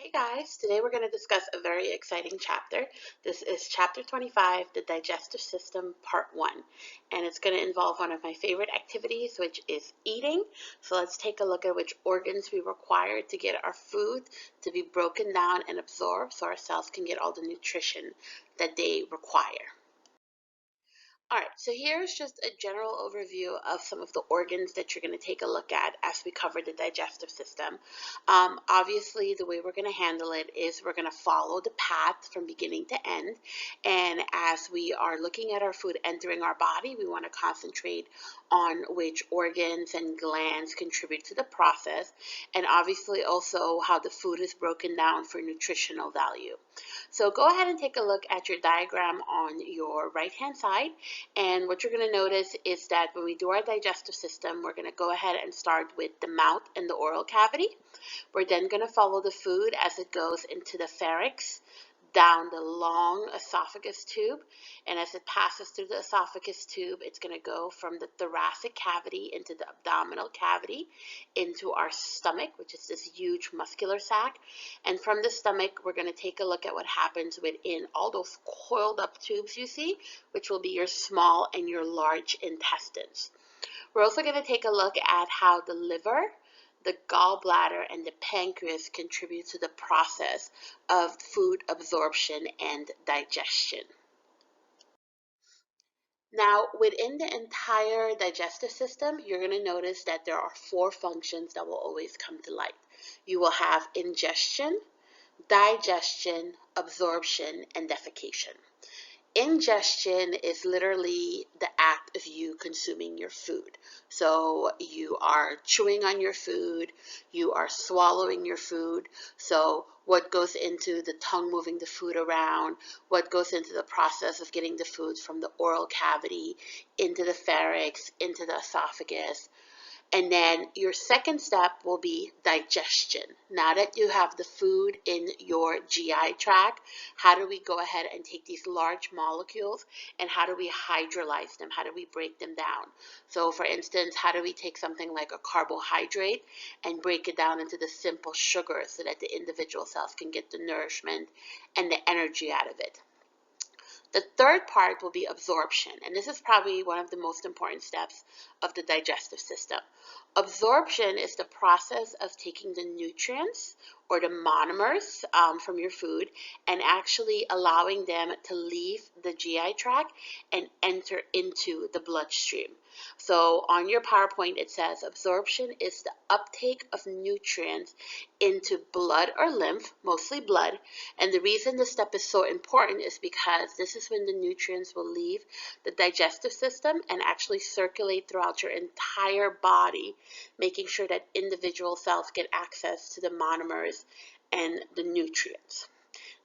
Hey guys, today we're going to discuss a very exciting chapter. This is chapter 25, the Digestive System, part 1. And it's going to involve one of my favorite activities, which is eating. So let's take a look at which organs we require to get our food to be broken down and absorbed so our cells can get all the nutrition that they require. Alright, so here's just a general overview of some of the organs that you're going to take a look at as we cover the digestive system. Obviously, the way we're going to handle it is we're going to follow the path from beginning to end. And as we are looking at our food entering our body, we want to concentrate on which organs and glands contribute to the process, and obviously also how the food is broken down for nutritional value. So go ahead and take a look at your diagram on your right-hand side. And what you're going to notice is that when we do our digestive system, we're going to go ahead and start with the mouth and the oral cavity. We're then going to follow the food as it goes into the pharynx, down the long esophagus tube, and as it passes through the esophagus tube, it's going to go from the thoracic cavity into the abdominal cavity, into our stomach, which is this huge muscular sac, and from the stomach, we're going to take a look at what happens within all those coiled up tubes you see, which will be your small and your large intestines. We're also going to take a look at how the liver, the gallbladder, and the pancreas contribute to the process of food absorption and digestion. Now, within the entire digestive system, you're going to notice that there are 4 functions that will always come to light. You will have ingestion, digestion, absorption, and defecation. Ingestion is literally the act of you consuming your food. So you are chewing on your food, you are swallowing your food. So what goes into the tongue moving the food around, what goes into the process of getting the food from the oral cavity into the pharynx, into the esophagus. And then your second step will be digestion. Now that you have the food in your GI tract, how do we go ahead and take these large molecules and how do we hydrolyze them? How do we break them down? So for instance, how do we take something like a carbohydrate and break it down into the simple sugar so that the individual cells can get the nourishment and the energy out of it? The third part will be absorption, and this is probably one of the most important steps of the digestive system. Absorption is the process of taking the nutrients or the monomers from your food and actually allowing them to leave the GI tract and enter into the bloodstream. So on your PowerPoint, it says absorption is the uptake of nutrients into blood or lymph, mostly blood. And the reason this step is so important is because this is when the nutrients will leave the digestive system and actually circulate throughout your entire body, making sure that individual cells get access to the monomers and the nutrients.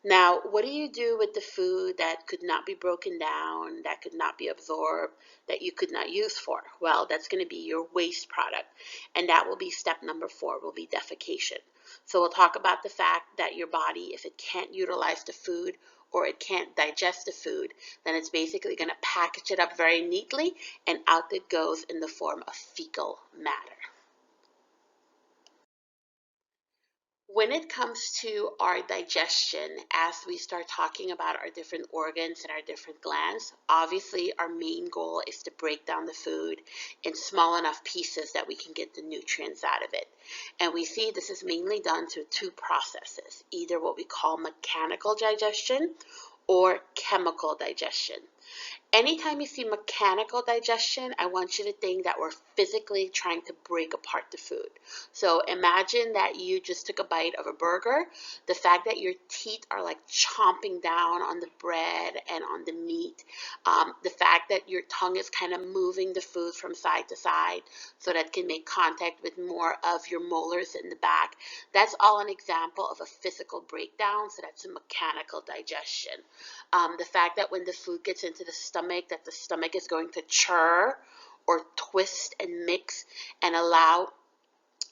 Now, what do you do with the food that could not be broken down, that could not be absorbed, that you could not use for? Well, that's going to be your waste product, and that will be step number 4, will be defecation. So we'll talk about the fact that your body, if it can't utilize the food or it can't digest the food, then it's basically going to package it up very neatly, and out it goes in the form of fecal matter. When it comes to our digestion, as we start talking about our different organs and our different glands, obviously our main goal is to break down the food in small enough pieces that we can get the nutrients out of it. And we see this is mainly done through 2 processes, either what we call mechanical digestion or chemical digestion. Anytime you see mechanical digestion, I want you to think that we're physically trying to break apart the food. So imagine that you just took a bite of a burger. The fact that your teeth are like chomping down on the bread and on the meat. The fact that your tongue is kind of moving the food from side to side so that it can make contact with more of your molars in the back. That's all an example of a physical breakdown, so that's a mechanical digestion. The fact that when the food gets into the stomach, that the stomach is going to chur or twist and mix and allow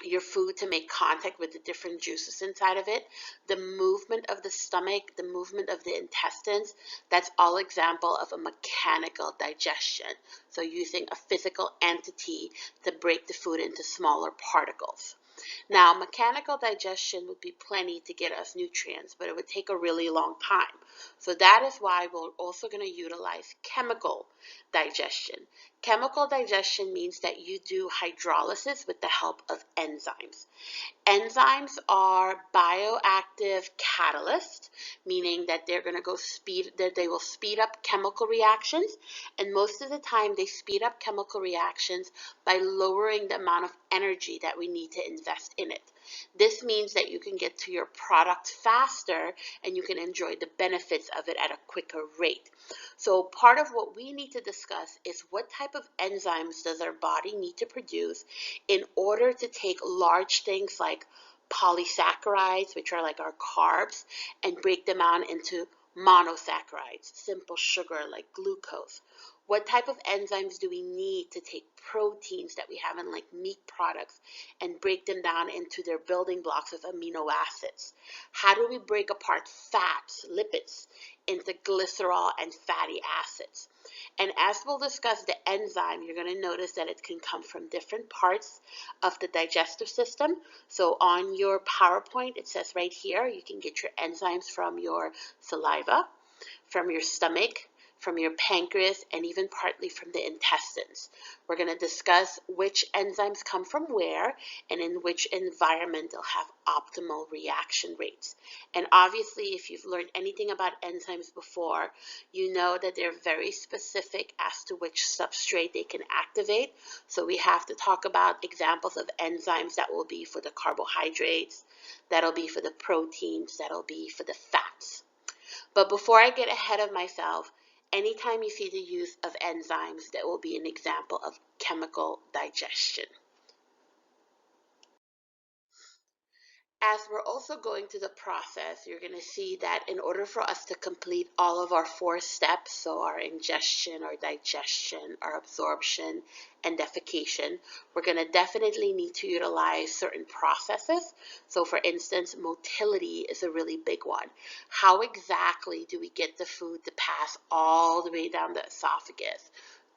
your food to make contact with the different juices inside of it. The movement of the stomach, the movement of the intestines, that's all example of a mechanical digestion. So using a physical entity to break the food into smaller particles. Now, mechanical digestion would be plenty to get us nutrients, but it would take a really long time. So that is why we're also going to utilize chemical digestion. Chemical digestion means that you do hydrolysis with the help of enzymes. Enzymes are bioactive catalysts, meaning that they're going to they will speed up chemical reactions, and most of the time they speed up chemical reactions by lowering the amount of energy that we need to invest in it. This means that you can get to your product faster and you can enjoy the benefits of it at a quicker rate. So part of what we need to discuss is what type of enzymes does our body need to produce in order to take large things like polysaccharides, which are like our carbs, and break them down into monosaccharides, simple sugar like glucose. What type of enzymes do we need to take proteins that we have in like meat products and break them down into their building blocks of amino acids? How do we break apart fats, lipids, into glycerol and fatty acids? And as we'll discuss the enzyme, you're going to notice that it can come from different parts of the digestive system. So on your PowerPoint, it says right here, you can get your enzymes from your saliva, from your stomach, from your pancreas, and even partly from the intestines. We're going to discuss which enzymes come from where and in which environment they'll have optimal reaction rates. And obviously, if you've learned anything about enzymes before, you know that they're very specific as to which substrate they can activate. So we have to talk about examples of enzymes that will be for the carbohydrates, that'll be for the proteins, that'll be for the fats. But before I get ahead of myself, anytime you see the use of enzymes, that will be an example of chemical digestion. As we're also going through the process, you're going to see that in order for us to complete all of our 4 steps, so our ingestion, our digestion, our absorption, and defecation, we're going to definitely need to utilize certain processes. So for instance, motility is a really big one. How exactly do we get the food to pass all the way down the esophagus,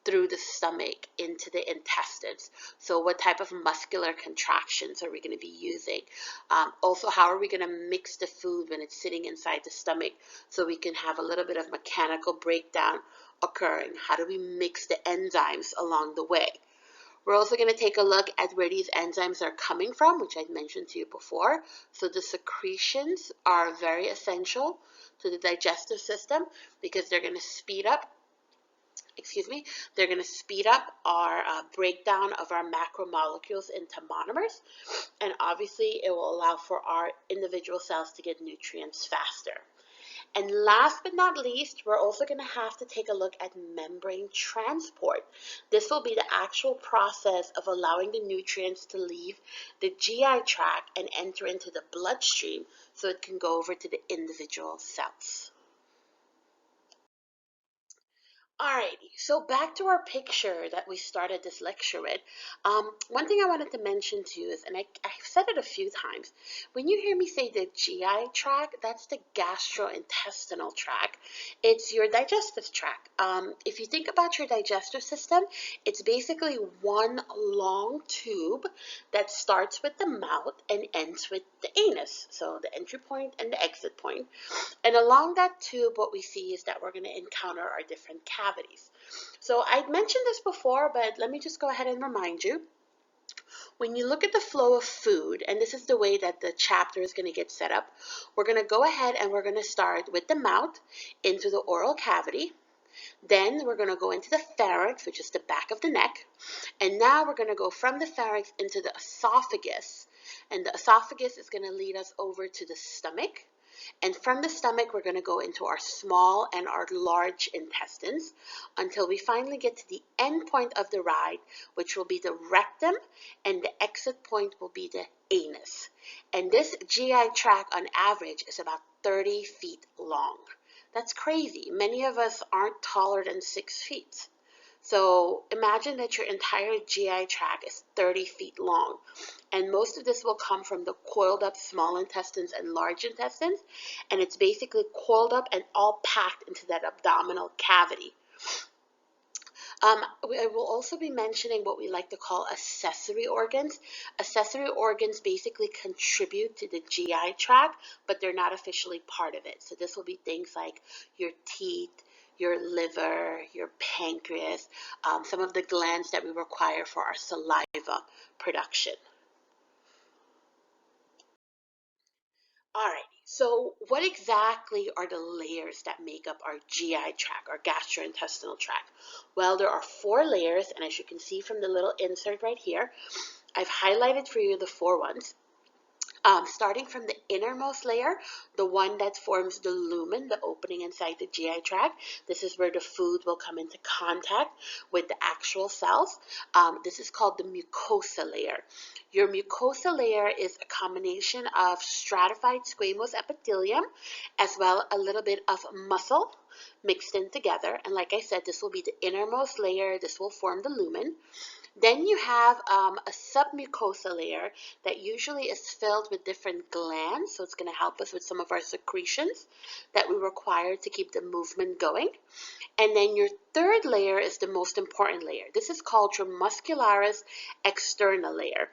through the stomach, into the intestines? So what type of muscular contractions are we going to be using? Also, how are we going to mix the food when it's sitting inside the stomach so we can have a little bit of mechanical breakdown occurring? How do we mix the enzymes along the way? We're also going to take a look at where these enzymes are coming from, which I'd mentioned to you before. So the secretions are very essential to the digestive system because they're going to speed up our breakdown of our macromolecules into monomers, and obviously it will allow for our individual cells to get nutrients faster. And last but not least, we're also going to have to take a look at membrane transport. This will be the actual process of allowing the nutrients to leave the GI tract and enter into the bloodstream so it can go over to the individual cells. Alrighty, so back to our picture that we started this lecture with. One thing I wanted to mention to you is, and I've said it a few times, when you hear me say the GI tract, that's the gastrointestinal tract. It's your digestive tract. If you think about your digestive system, it's basically one long tube that starts with the mouth and ends with the anus, so the entry point and the exit point. And along that tube, what we see is that we're going to encounter our different cavities. So I'd mentioned this before, but let me just go ahead and remind you. When you look at the flow of food, and this is the way that the chapter is going to get set up, we're going to go ahead and we're going to start with the mouth into the oral cavity. Then we're going to go into the pharynx, which is the back of the neck. And now we're going to go from the pharynx into the esophagus. And the esophagus is going to lead us over to the stomach. And from the stomach, we're going to go into our small and our large intestines until we finally get to the end point of the ride, which will be the rectum, and the exit point will be the anus. And this GI tract on average is about 30 feet long. That's crazy. Many of us aren't taller than 6 feet. So imagine that your entire GI tract is 30 feet long. And most of this will come from the coiled up small intestines and large intestines. And it's basically coiled up and all packed into that abdominal cavity. I will also be mentioning what we like to call accessory organs. Accessory organs basically contribute to the GI tract, but they're not officially part of it. So this will be things like your teeth, your liver, your pancreas, some of the glands that we require for our saliva production. Alright, so what exactly are the layers that make up our GI tract, our gastrointestinal tract? Well, there are 4 layers, and as you can see from the little insert right here, I've highlighted for you the 4 ones. Starting from the innermost layer, the one that forms the lumen, the opening inside the GI tract. This is where the food will come into contact with the actual cells. This is called the mucosa layer. Your mucosa layer is a combination of stratified squamous epithelium as well a little bit of muscle mixed in together. And like I said, this will be the innermost layer. This will form the lumen. Then you have a submucosa layer that usually is filled with different glands, so it's going to help us with some of our secretions that we require to keep the movement going. And then your third layer is the most important layer. This is called your muscularis externa layer.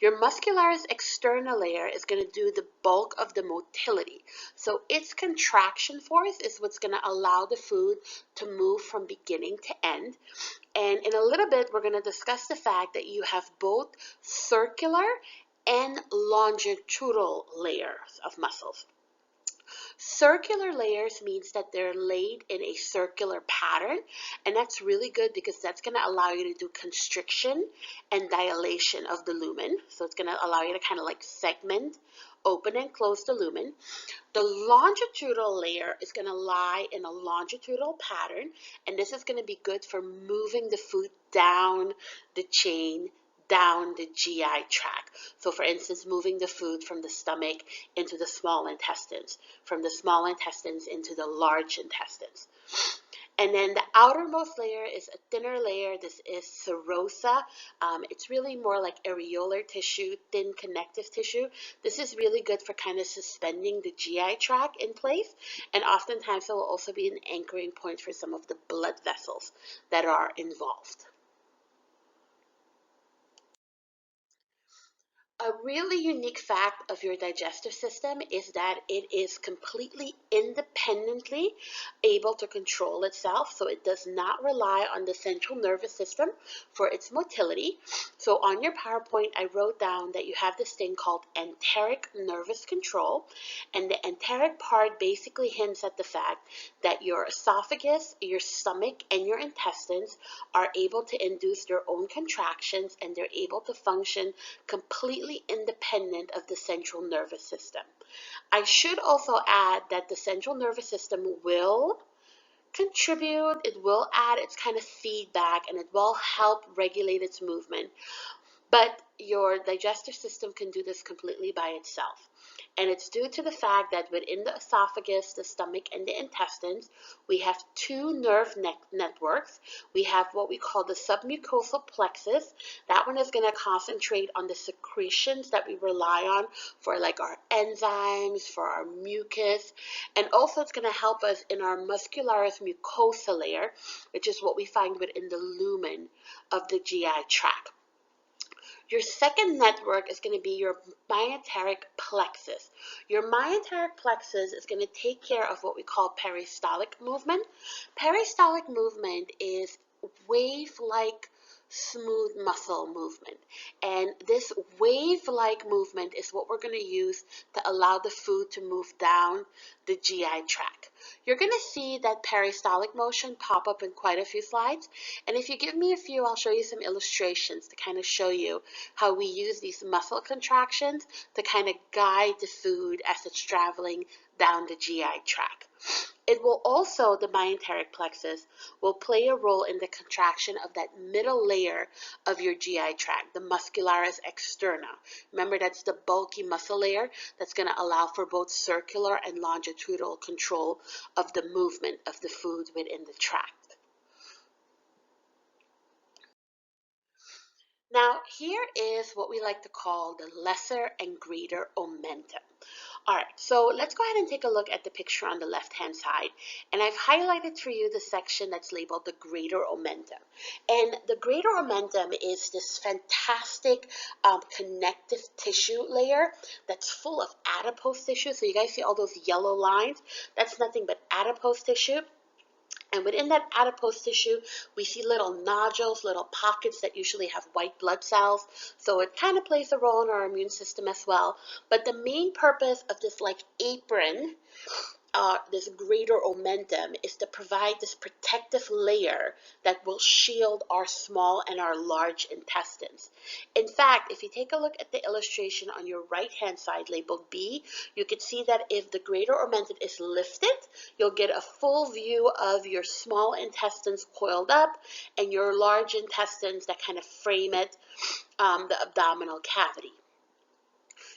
Your muscularis externa layer is going to do the bulk of the motility. So its contraction force is what's going to allow the food to move from beginning to end. And in a little bit, we're going to discuss the fact that you have both circular and longitudinal layers of muscles. Circular layers means that they're laid in a circular pattern, and that's really good because that's going to allow you to do constriction and dilation of the lumen. So it's going to allow you to kind of like segment, open and close the lumen. The longitudinal layer is going to lie in a longitudinal pattern, and this is going to be good for moving the food down the chain, down the GI tract. So for instance, moving the food from the stomach into the small intestines, from the small intestines into the large intestines. And then the outermost layer is a thinner layer. This is serosa. It's really more like areolar tissue, thin connective tissue. This is really good for kind of suspending the GI tract in place. And oftentimes it will also be an anchoring point for some of the blood vessels that are involved. A really unique fact of your digestive system is that it is completely independently able to control itself, so it does not rely on the central nervous system for its motility. So on your PowerPoint, I wrote down that you have this thing called enteric nervous control, and the enteric part basically hints at the fact that your esophagus, your stomach, and your intestines are able to induce their own contractions, and they're able to function completely independent of the central nervous system. I should also add that the central nervous system will contribute, it will add its kind of feedback, and it will help regulate its movement. But your digestive system can do this completely by itself. And it's due to the fact that within the esophagus, the stomach, and the intestines, we have 2 nerve networks. We have what we call the submucosal plexus. That one is going to concentrate on the secretions that we rely on for like our enzymes, for our mucus, and also it's going to help us in our muscularis mucosa layer, which is what we find within the lumen of the GI tract. Your second network is going to be your mesenteric plexus. Your mesenteric plexus is going to take care of what we call peristaltic movement. Peristaltic movement is wave-like smooth muscle movement. And this wave-like movement is what we're going to use to allow the food to move down the GI tract. You're going to see that peristaltic motion pop up in quite a few slides. And if you give me a few, I'll show you some illustrations to kind of show you how we use these muscle contractions to kind of guide the food as it's traveling down the GI tract. It will also, the mesenteric plexus, will play a role in the contraction of that middle layer of your GI tract, the muscularis externa. Remember, that's the bulky muscle layer that's going to allow for both circular and longitudinal control of the movement of the food within the tract. Now, here is what we like to call the lesser and greater omentum. All right, so let's go ahead and take a look at the picture on the left-hand side. And I've highlighted for you the section that's labeled the greater omentum. And the greater omentum is this fantastic connective tissue layer that's full of adipose tissue. So you guys see all those yellow lines? That's nothing but adipose tissue. And within that adipose tissue, we see little nodules, little pockets that usually have white blood cells. So it kind of plays a role in our immune system as well. But the main purpose of this like apron, this greater omentum, is to provide this protective layer that will shield our small and our large intestines. In fact, if you take a look at the illustration on your right hand side labeled B, you can see that if the greater omentum is lifted, you'll get a full view of your small intestines coiled up and your large intestines that kind of frame it, the abdominal cavity.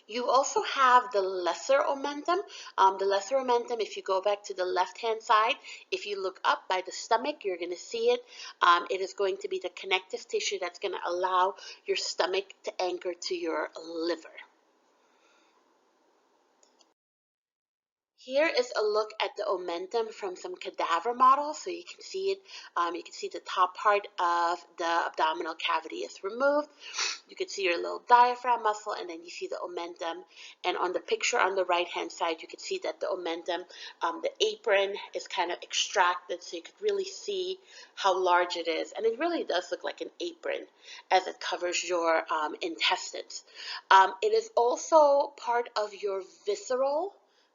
You also have the lesser omentum. The lesser omentum, if you go back to the left-hand side, if you look up by the stomach, you're going to see it. It is going to be the connective tissue that's going to allow your stomach to anchor to your liver. Here is a look at the omentum from some cadaver models. So you can see it. You can see the top part of the abdominal cavity is removed. You can see your little diaphragm muscle, and then you see the omentum. And on the picture on the right-hand side, you can see that the omentum, the apron is kind of extracted, so you could really see how large it is. And it really does look like an apron as it covers your intestines. It is also part of your visceral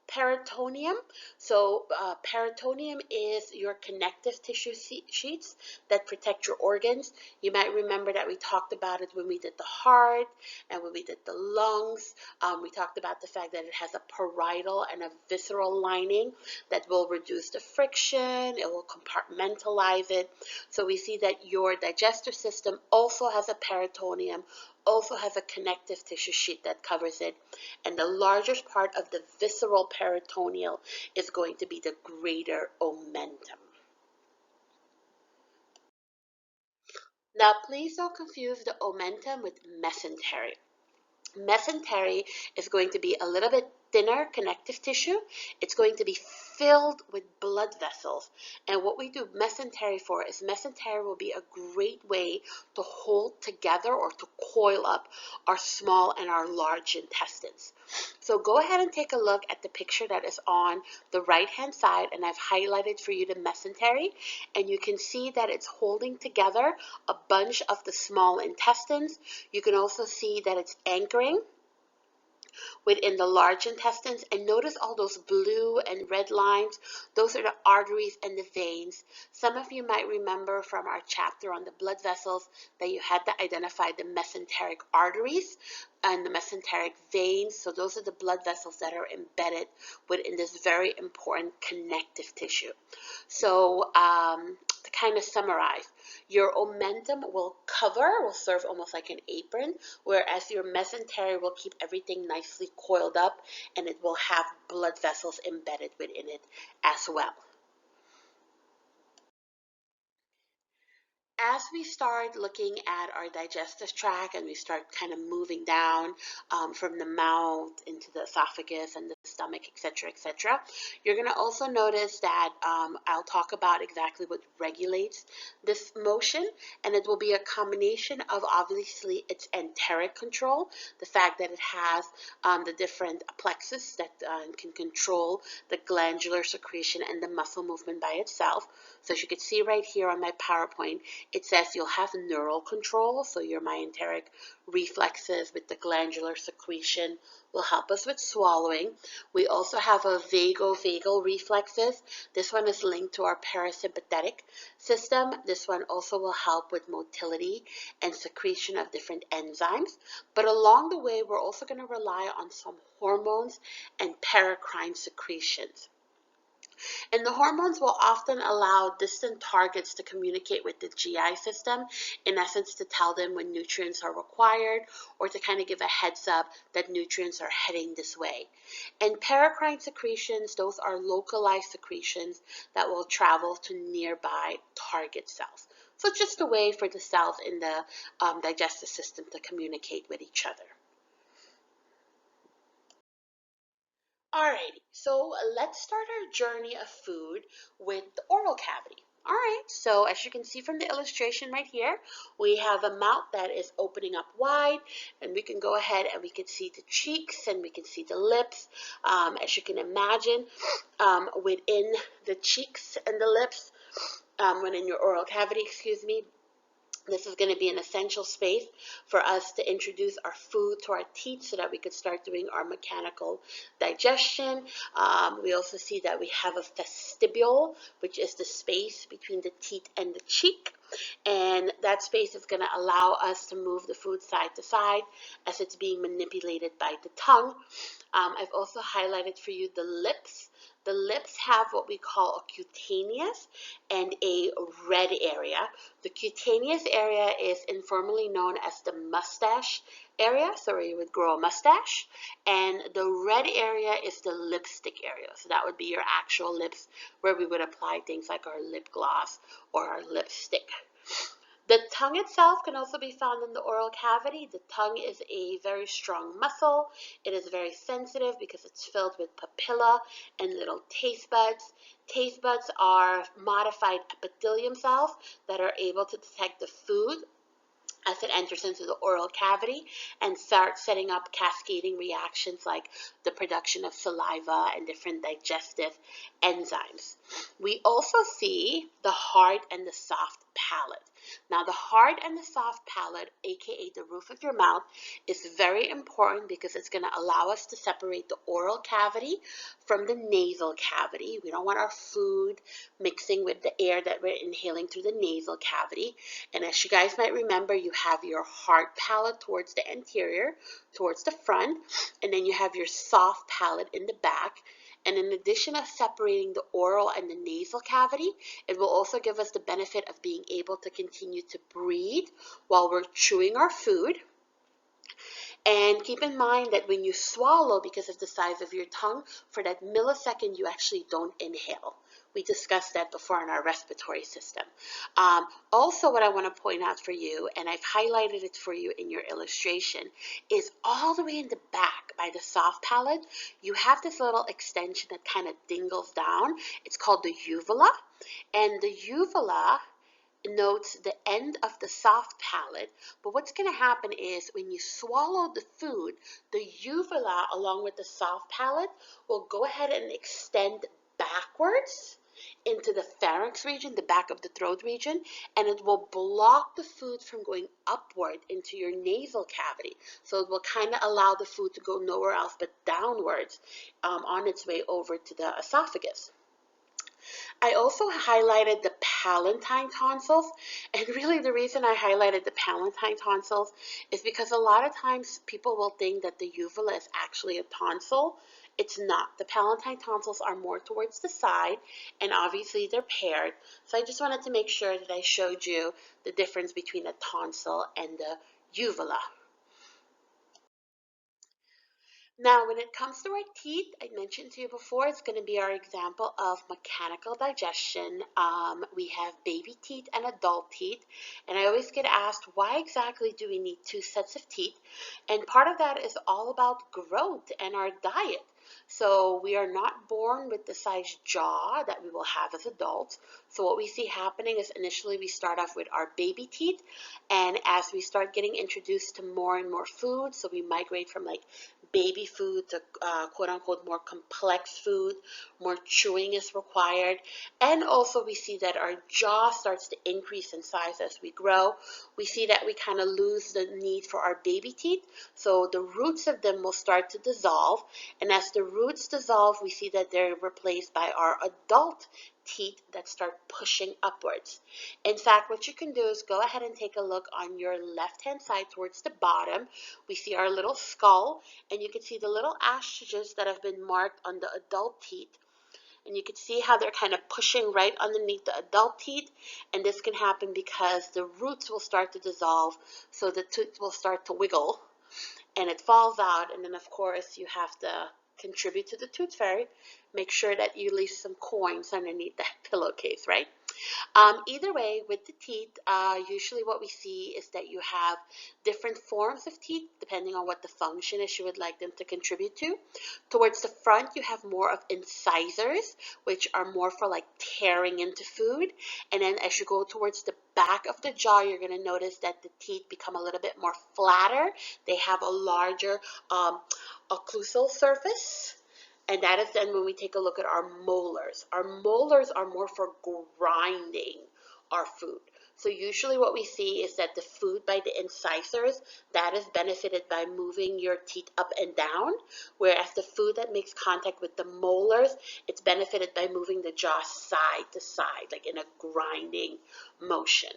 peritoneum. So peritoneum is your connective tissue sheets that protect your organs. You might remember that we talked about it when we did the heart and when we did the lungs. We talked about the fact that it has a parietal and a visceral lining that will reduce the friction. It will compartmentalize it. So we see that your digestive system also has a peritoneum, also has a connective tissue sheet that covers it. And the largest part of the visceral peritoneal is going to be the greater omentum. Now, please don't confuse the omentum with mesentery. Mesentery is going to be a little bit thinner connective tissue. It's going to be filled with blood vessels. And what we do mesentery for is mesentery will be a great way to hold together or to coil up our small and our large intestines. So go ahead and take a look at the picture that is on the right hand side, and I've highlighted for you the mesentery, and you can see that it's holding together a bunch of the small intestines. You can also see that it's anchoring within the large intestines, and notice all those blue and red lines. Those are the arteries and the veins. Some of you might remember from our chapter on the blood vessels that you had to identify the mesenteric arteries and the mesenteric veins. So those are the blood vessels that are embedded within this very important connective tissue. So to kind of summarize, your omentum will serve almost like an apron, whereas your mesentery will keep everything nicely coiled up, and it will have blood vessels embedded within it as well. As we start looking at our digestive tract and we start kind of moving down from the mouth into the esophagus and the stomach, etc., you're going to also notice that I'll talk about exactly what regulates this motion, and it will be a combination of obviously its enteric control, the fact that it has the different plexus that can control the glandular secretion and the muscle movement by itself. So as you can see right here on my PowerPoint, it says you'll have neural control, so your mesenteric reflexes with the glandular secretion will help us with swallowing. We also have a vagovagal reflexes. This one is linked to our parasympathetic system. This one also will help with motility and secretion of different enzymes. But along the way, we're also going to rely on some hormones and paracrine secretions. And the hormones will often allow distant targets to communicate with the GI system, in essence to tell them when nutrients are required or to kind of give a heads up that nutrients are heading this way. And paracrine secretions, those are localized secretions that will travel to nearby target cells. So it's just a way for the cells in the digestive system to communicate with each other. Alrighty, so let's start our journey of food with the oral cavity. Alright, so as you can see from the illustration right here, we have a mouth that is opening up wide, and we can go ahead and we can see the cheeks and we can see the lips. As you can imagine, within the cheeks and the lips, when in your oral cavity, excuse me, this is going to be an essential space for us to introduce our food to our teeth so that we could start doing our mechanical digestion. We also see that we have a vestibule, which is the space between the teeth and the cheek. And that space is going to allow us to move the food side to side as it's being manipulated by the tongue. I've also highlighted for you the lips. The lips have what we call a cutaneous and a red area. The cutaneous area is informally known as the mustache area, so where you would grow a mustache, and the red area is the lipstick area. So that would be your actual lips where we would apply things like our lip gloss or our lipstick. The tongue itself can also be found in the oral cavity. The tongue is a very strong muscle. It is very sensitive because it's filled with papilla and little taste buds. Taste buds are modified epithelium cells that are able to detect the food as it enters into the oral cavity and start setting up cascading reactions like the production of saliva and different digestive enzymes. We also see the hard and the soft palate. Now, the hard and the soft palate, aka the roof of your mouth, is very important because it's going to allow us to separate the oral cavity from the nasal cavity. We don't want our food mixing with the air that we're inhaling through the nasal cavity. And as you guys might remember, you have your hard palate towards the anterior, towards the front, and then you have your soft palate in the back. And in addition of separating the oral and the nasal cavity, it will also give us the benefit of being able to continue to breathe while we're chewing our food. And keep in mind that when you swallow, because of the size of your tongue, for that millisecond, you actually don't inhale. We discussed that before in our respiratory system. Also, what I want to point out for you, and I've highlighted it for you in your illustration, is all the way in the back by the soft palate, you have this little extension that kind of dingles down. It's called the uvula. And the uvula notes the end of the soft palate, but what's going to happen is when you swallow the food, the uvula along with the soft palate will go ahead and extend backwards into the pharynx region, the back of the throat region, and it will block the food from going upward into your nasal cavity. So it will kind of allow the food to go nowhere else but downwards on its way over to the esophagus. I also highlighted the palatine tonsils, and really the reason I highlighted the palatine tonsils is because a lot of times people will think that the uvula is actually a tonsil. It's not. The palatine tonsils are more towards the side, and obviously they're paired. So I just wanted to make sure that I showed you the difference between a tonsil and the uvula. Now, when it comes to our teeth, I mentioned to you before, it's going to be our example of mechanical digestion. We have baby teeth and adult teeth, and I always get asked, why exactly do we need two sets of teeth? And part of that is all about growth and our diet. So we are not born with the size jaw that we will have as adults. So what we see happening is initially we start off with our baby teeth, and as we start getting introduced to more and more food, so we migrate from like baby food to quote unquote more complex food, more chewing is required, and also we see that our jaw starts to increase in size as we grow. We see that we kind of lose the need for our baby teeth, so the roots of them will start to dissolve, and as the roots dissolve, we see that they're replaced by our adult teeth that start pushing upwards. In fact, what you can do is go ahead and take a look on your left-hand side towards the bottom. We see our little skull, and you can see the little astrages that have been marked on the adult teeth. And you can see how they're kind of pushing right underneath the adult teeth, and this can happen because the roots will start to dissolve, so the tooth will start to wiggle, and it falls out, and then of course you have to contribute to the tooth fairy. Make sure that you leave some coins underneath that pillowcase, right? Either way, with the teeth, usually what we see is that you have different forms of teeth depending on what the function is you would like them to contribute to. Towards the front, you have more of incisors, which are more for like tearing into food. And then as you go towards the back of the jaw, you're going to notice that the teeth become a little bit more flatter. They have a larger occlusal surface. And that is then when we take a look at our molars. Our molars are more for grinding our food. So usually what we see is that the food by the incisors, that is benefited by moving your teeth up and down, whereas the food that makes contact with the molars, it's benefited by moving the jaw side to side, like in a grinding motion.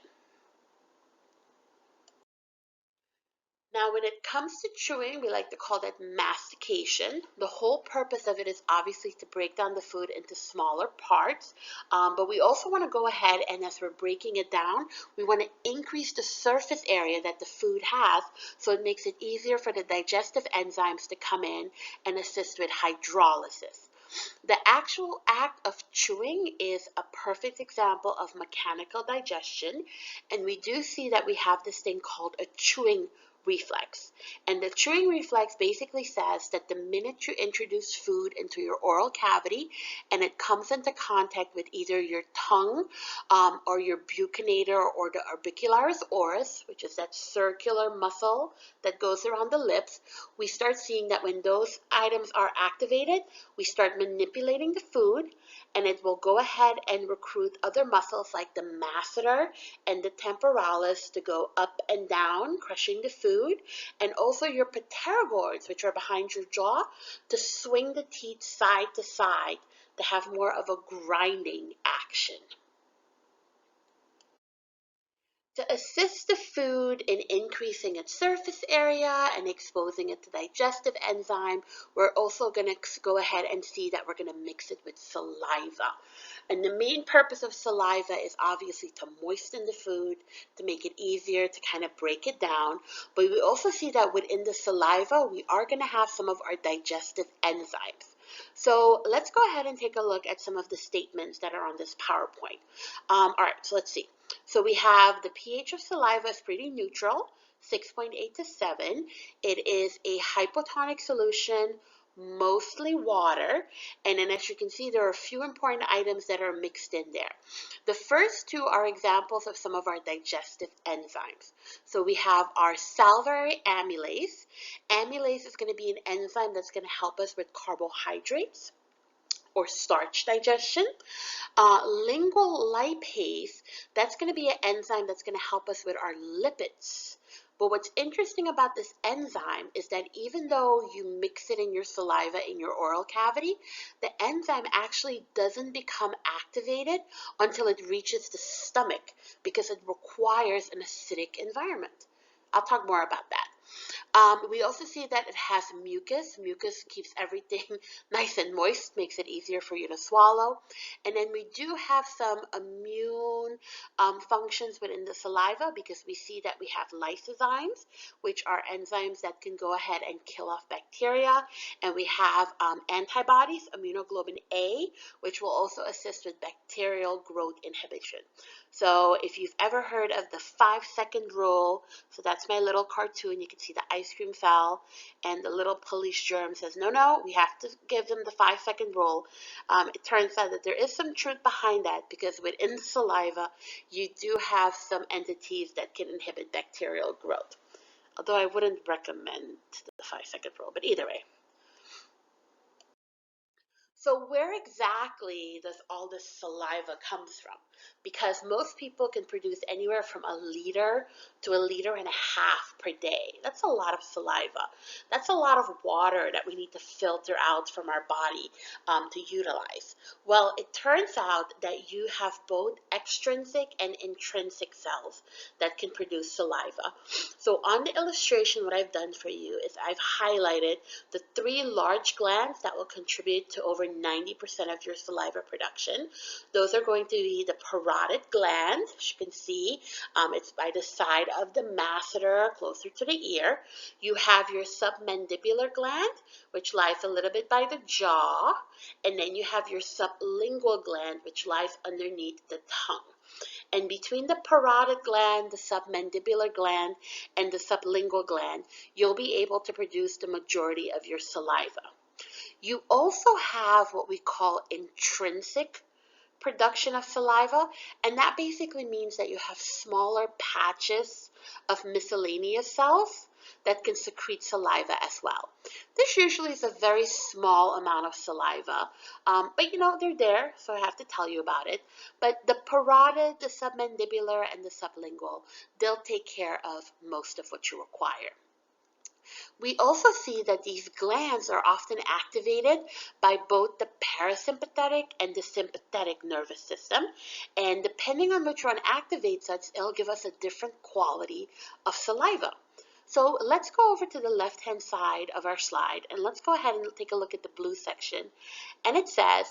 Now, when it comes to chewing, we like to call that mastication. The whole purpose of it is obviously to break down the food into smaller parts, but we also want to go ahead and as we're breaking it down, we want to increase the surface area that the food has so it makes it easier for the digestive enzymes to come in and assist with hydrolysis. The actual act of chewing is a perfect example of mechanical digestion, and we do see that we have this thing called a chewing reflex. And the chewing reflex basically says that the minute you introduce food into your oral cavity and it comes into contact with either your tongue or your buccinator or the orbicularis oris, which is that circular muscle that goes around the lips, we start seeing that when those items are activated, we start manipulating the food, and it will go ahead and recruit other muscles like the masseter and the temporalis to go up and down, crushing the food, and also your pterygoids, which are behind your jaw, to swing the teeth side to side to have more of a grinding action. To assist the food in increasing its surface area and exposing it to digestive enzyme, we're also going to go ahead and see that we're going to mix it with saliva. And the main purpose of saliva is obviously to moisten the food, to make it easier to kind of break it down. But we also see that within the saliva, we are going to have some of our digestive enzymes. So let's go ahead and take a look at some of the statements that are on this PowerPoint. All right, so let's see. So we have the pH of saliva is pretty neutral, 6.8 to 7. It is a hypotonic solution, mostly water. And then as you can see, there are a few important items that are mixed in there. The first two are examples of some of our digestive enzymes. So we have our salivary amylase. Amylase is going to be an enzyme that's going to help us with carbohydrates or starch digestion. Lingual lipase, that's going to be an enzyme that's going to help us with our lipids. But what's interesting about this enzyme is that even though you mix it in your saliva in your oral cavity, the enzyme actually doesn't become activated until it reaches the stomach because it requires an acidic environment. I'll talk more about that. We also see that it has mucus. Mucus keeps everything nice and moist, makes it easier for you to swallow. And then we do have some immune functions within the saliva because we see that we have lysozymes, which are enzymes that can go ahead and kill off bacteria. And we have antibodies, immunoglobulin A, which will also assist with bacterial growth inhibition. So if you've ever heard of the 5-second rule, so that's my little cartoon, you can see the ice cream fell and the little police germ says, no, we have to give them the 5-second rule. It turns out that there is some truth behind that because within the saliva, you do have some entities that can inhibit bacterial growth. Although I wouldn't recommend the 5-second rule, but either way. So where exactly does all this saliva comes from? Because most people can produce anywhere from 1 liter to 1.5 liters per day. That's a lot of saliva. That's a lot of water that we need to filter out from our body to utilize. Well, it turns out that you have both extrinsic and intrinsic cells that can produce saliva. So on the illustration, what I've done for you is I've highlighted the 3 large glands that will contribute to over 90% of your saliva production. Those are going to be the parotid gland. As you can see, it's by the side of the masseter, closer to the ear. You have your submandibular gland, which lies a little bit by the jaw, and then you have your sublingual gland, which lies underneath the tongue. And between the parotid gland, the submandibular gland, and the sublingual gland, you'll be able to produce the majority of your saliva. You also have what we call intrinsic production of saliva, and that basically means that you have smaller patches of miscellaneous cells that can secrete saliva as well. This usually is a very small amount of saliva, but they're there, so I have to tell you about it. But the parotid, the submandibular, and the sublingual, they'll take care of most of what you require. We also see that these glands are often activated by both the parasympathetic and the sympathetic nervous system, and depending on which one activates us, it'll give us a different quality of saliva. So let's go over to the left-hand side of our slide, and let's go ahead and take a look at the blue section. And it says,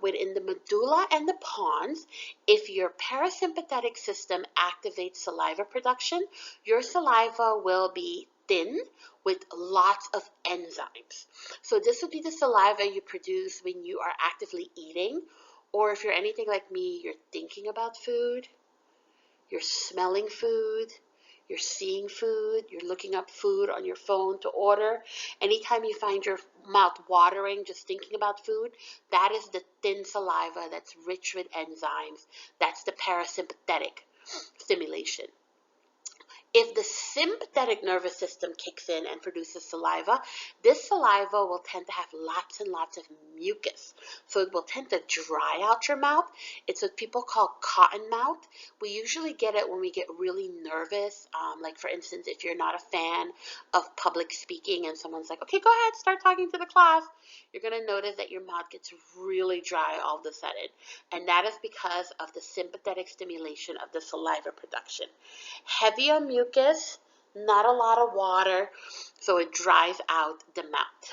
within the medulla and the pons, if your parasympathetic system activates saliva production, your saliva will be thin with lots of enzymes. So this would be the saliva you produce when you are actively eating, or if you're anything like me, you're thinking about food, you're smelling food, you're seeing food, you're looking up food on your phone to order. Anytime you find your mouth watering just thinking about food, that is the thin saliva that's rich with enzymes. That's the parasympathetic stimulation. If the sympathetic nervous system kicks in and produces saliva, this saliva will tend to have lots and lots of mucus. So it will tend to dry out your mouth. It's what people call cotton mouth. We usually get it when we get really nervous. Like for instance, if you're not a fan of public speaking and someone's like, okay, go ahead, start talking to the class, you're going to notice that your mouth gets really dry all of a sudden. And that is because of the sympathetic stimulation of the saliva production. Heavy on mucus, not a lot of water, so it dries out the mouth.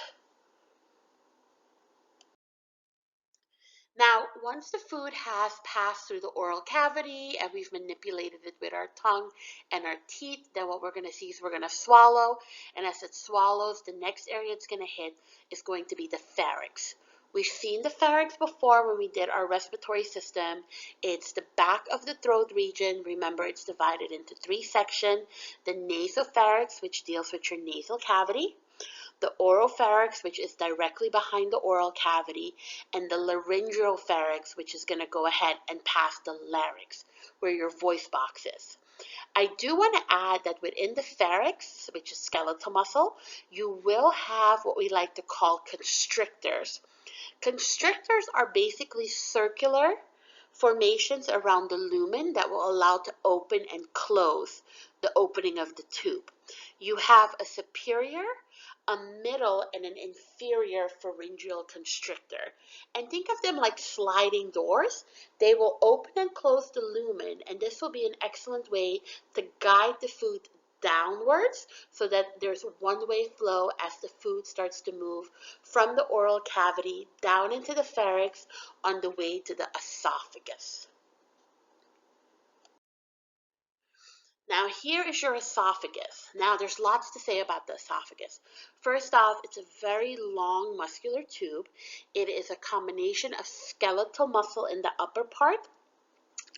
Now, once the food has passed through the oral cavity and we've manipulated it with our tongue and our teeth, then what we're going to see is we're going to swallow. And as it swallows, the next area it's going to hit is going to be the pharynx. We've seen the pharynx before when we did our respiratory system. It's the back of the throat region. Remember, it's divided into 3 sections. The nasopharynx, which deals with your nasal cavity. The oropharynx, which is directly behind the oral cavity, and the laryngeal pharynx, which is going to go ahead and pass the larynx, where your voice box is. I do want to add that within the pharynx, which is skeletal muscle, you will have what we like to call constrictors. Constrictors are basically circular formations around the lumen that will allow to open and close the opening of the tube. You have a superior, a middle, and an inferior pharyngeal constrictor. And think of them like sliding doors. They will open and close the lumen, and this will be an excellent way to guide the food downwards so that there's one-way flow as the food starts to move from the oral cavity down into the pharynx on the way to the esophagus. Now here is your esophagus. Now there's lots to say about the esophagus. First off, it's a very long muscular tube. It is a combination of skeletal muscle in the upper part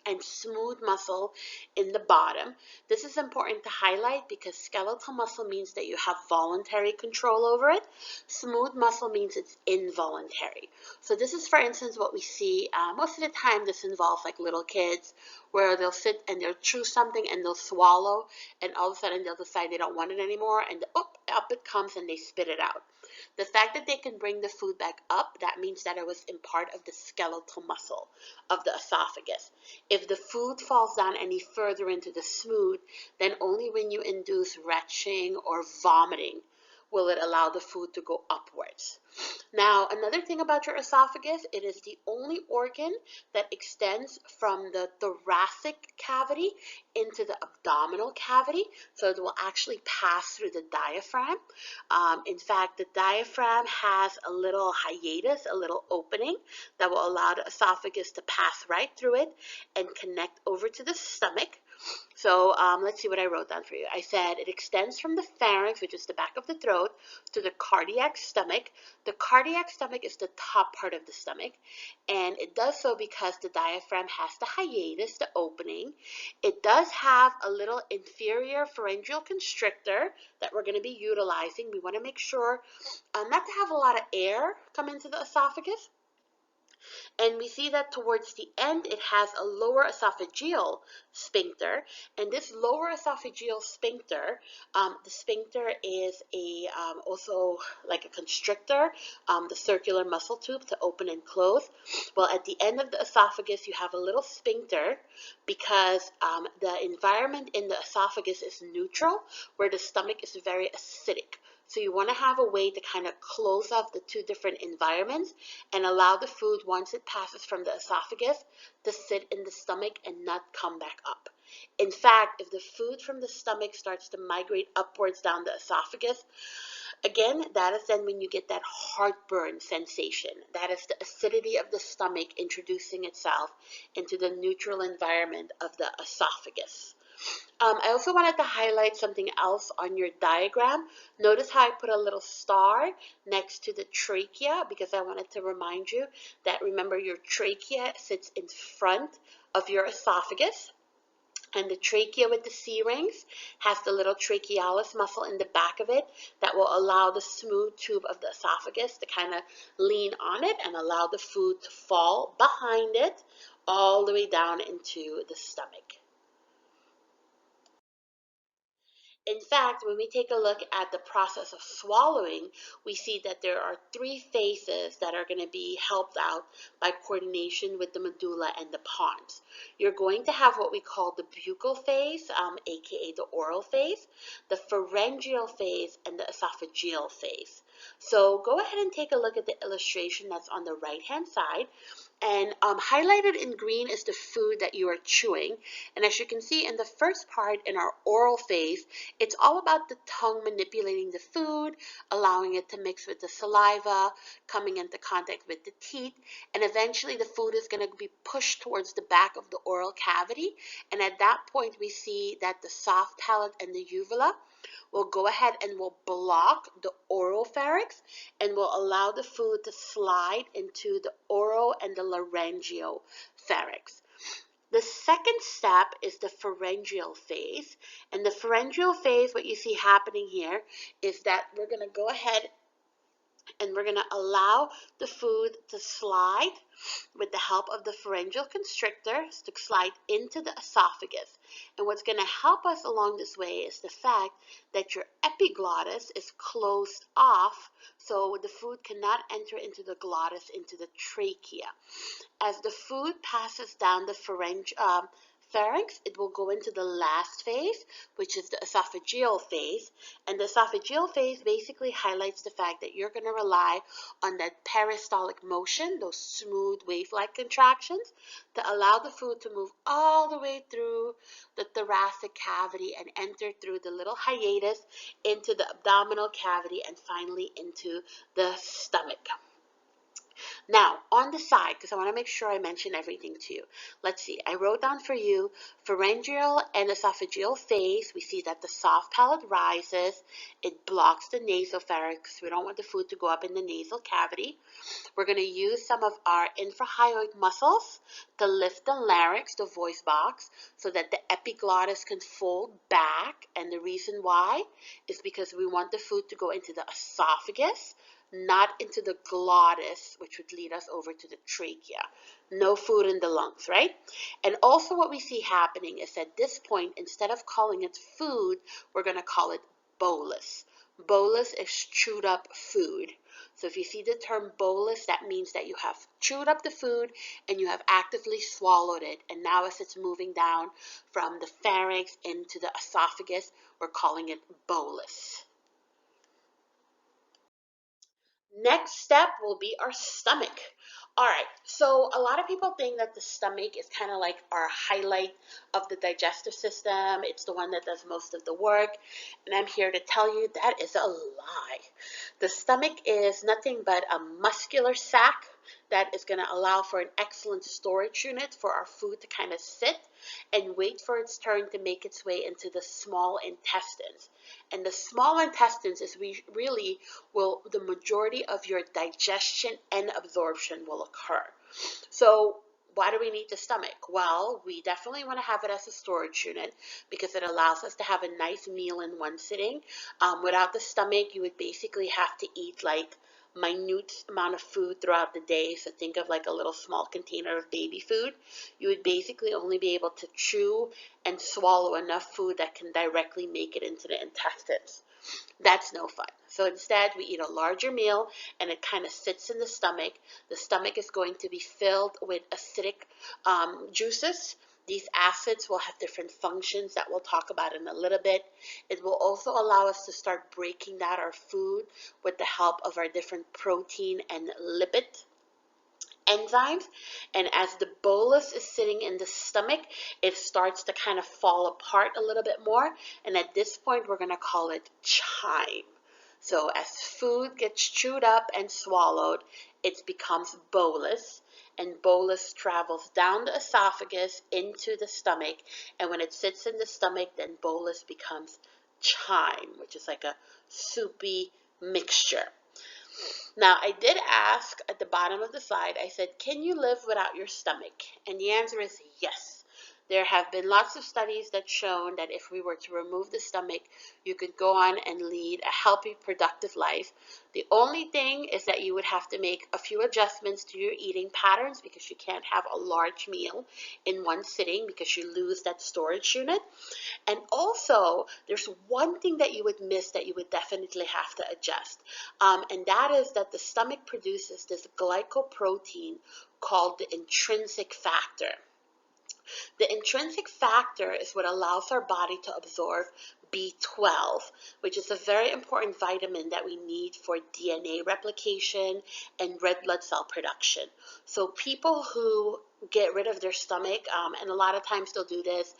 and smooth muscle in the bottom. This is important to highlight because skeletal muscle means that you have voluntary control over it. Smooth muscle means it's involuntary. So this is, for instance, what we see most of the time. This involves like little kids where they'll sit and they'll chew something and they'll swallow, and all of a sudden they'll decide they don't want it anymore, and up it comes and they spit it out. The fact that they can bring the food back up, that means that it was in part of the skeletal muscle of the esophagus. If the food falls down any further into the smooth, then only when you induce retching or vomiting will it allow the food to go upwards. Now, another thing about your esophagus, it is the only organ that extends from the thoracic cavity into the abdominal cavity, so it will actually pass through the diaphragm. In fact, the diaphragm has a little hiatus, a little opening that will allow the esophagus to pass right through it and connect over to the stomach. So let's see what I wrote down for you. I said it extends from the pharynx, which is the back of the throat, to the cardiac stomach. The cardiac stomach is the top part of the stomach, and it does so because the diaphragm has the hiatus, the opening. It does have a little inferior pharyngeal constrictor that we're going to be utilizing. We want to make sure not to have a lot of air come into the esophagus. And we see that towards the end, it has a lower esophageal sphincter. And this lower esophageal sphincter, the sphincter is also like a constrictor, the circular muscle tube to open and close. Well, at the end of the esophagus, you have a little sphincter because the environment in the esophagus is neutral, where the stomach is very acidic. So you want to have a way to kind of close off the two different environments and allow the food, once it passes from the esophagus, to sit in the stomach and not come back up. In fact, if the food from the stomach starts to migrate upwards down the esophagus, again, that is then when you get that heartburn sensation. That is the acidity of the stomach introducing itself into the neutral environment of the esophagus. I also wanted to highlight something else on your diagram. Notice how I put a little star next to the trachea because I wanted to remind you that, remember, your trachea sits in front of your esophagus. And the trachea with the C-rings has the little trachealis muscle in the back of it that will allow the smooth tube of the esophagus to kind of lean on it and allow the food to fall behind it all the way down into the stomach. In fact, when we take a look at the process of swallowing, we see that there are 3 phases that are going to be helped out by coordination with the medulla and the pons. You're going to have what we call the buccal phase, aka the oral phase, the pharyngeal phase, and the esophageal phase. So go ahead and take a look at the illustration that's on the right-hand side. And highlighted in green is the food that you are chewing. And as you can see in the first part, in our oral phase, it's all about the tongue manipulating the food, allowing it to mix with the saliva, coming into contact with the teeth, and eventually the food is going to be pushed towards the back of the oral cavity. And at that point, we see that the soft palate and the uvula will go ahead and will block the oropharynx and will allow the food to slide into the oro and the laryngopharynx. The second step is the pharyngeal phase. And the pharyngeal phase, what you see happening here is that we're going to go ahead and we're going to allow the food to slide with the help of the pharyngeal constrictors to slide into the esophagus. And what's going to help us along this way is the fact that your epiglottis is closed off, so the food cannot enter into the glottis, into the trachea. As the food passes down the pharynx, it will go into the last phase, which is the esophageal phase. And the esophageal phase basically highlights the fact that you're going to rely on that peristaltic motion, those smooth wave-like contractions, to allow the food to move all the way through the thoracic cavity and enter through the little hiatus into the abdominal cavity and finally into the stomach. Now, on the side, because I want to make sure I mention everything to you. Let's see. I wrote down for you pharyngeal and esophageal phase. We see that the soft palate rises. It blocks the nasopharynx. We don't want the food to go up in the nasal cavity. We're going to use some of our infrahyoid muscles to lift the larynx, the voice box, so that the epiglottis can fold back. And the reason why is because we want the food to go into the esophagus, not into the glottis, which would lead us over to the trachea. No food in the lungs, right? And also what we see happening is at this point, instead of calling it food, we're going to call it bolus. Bolus is chewed up food. So if you see the term bolus, that means that you have chewed up the food and you have actively swallowed it. And now as it's moving down from the pharynx into the esophagus, we're calling it bolus. Next step will be our stomach. All right, so a lot of people think that the stomach is kind of like our highlight of the digestive system. It's the one that does most of the work. And I'm here to tell you that is a lie. The stomach is nothing but a muscular sac that is going to allow for an excellent storage unit for our food to kind of sit and wait for its turn to make its way into the small intestines. And the small intestines is really will the majority of your digestion and absorption will occur. So why do we need the stomach? Well, we definitely want to have it as a storage unit because it allows us to have a nice meal in one sitting. Without the stomach, you would basically have to eat like minute amount of food throughout the day. So think of like a little small container of baby food. You would basically only be able to chew and swallow enough food that can directly make it into the intestines. That's no fun. So instead, we eat a larger meal and it kind of sits in the stomach. The stomach is going to be filled with acidic juices. These acids will have different functions that we'll talk about in a little bit. It will also allow us to start breaking down our food with the help of our different protein and lipid enzymes. And as the bolus is sitting in the stomach, it starts to kind of fall apart a little bit more. And at this point, we're going to call it chyme. So as food gets chewed up and swallowed, it becomes bolus. And bolus travels down the esophagus into the stomach. And when it sits in the stomach, then bolus becomes chyme, which is like a soupy mixture. Now, I did ask at the bottom of the slide, I said, can you live without your stomach? And the answer is yes. There have been lots of studies that shown that if we were to remove the stomach, you could go on and lead a healthy, productive life. The only thing is that you would have to make a few adjustments to your eating patterns because you can't have a large meal in one sitting because you lose that storage unit. And also, there's one thing that you would miss that you would definitely have to adjust. And that is that the stomach produces this glycoprotein called the intrinsic factor. The intrinsic factor is what allows our body to absorb B12, which is a very important vitamin that we need for DNA replication and red blood cell production. So people who get rid of their stomach, and a lot of times they'll do this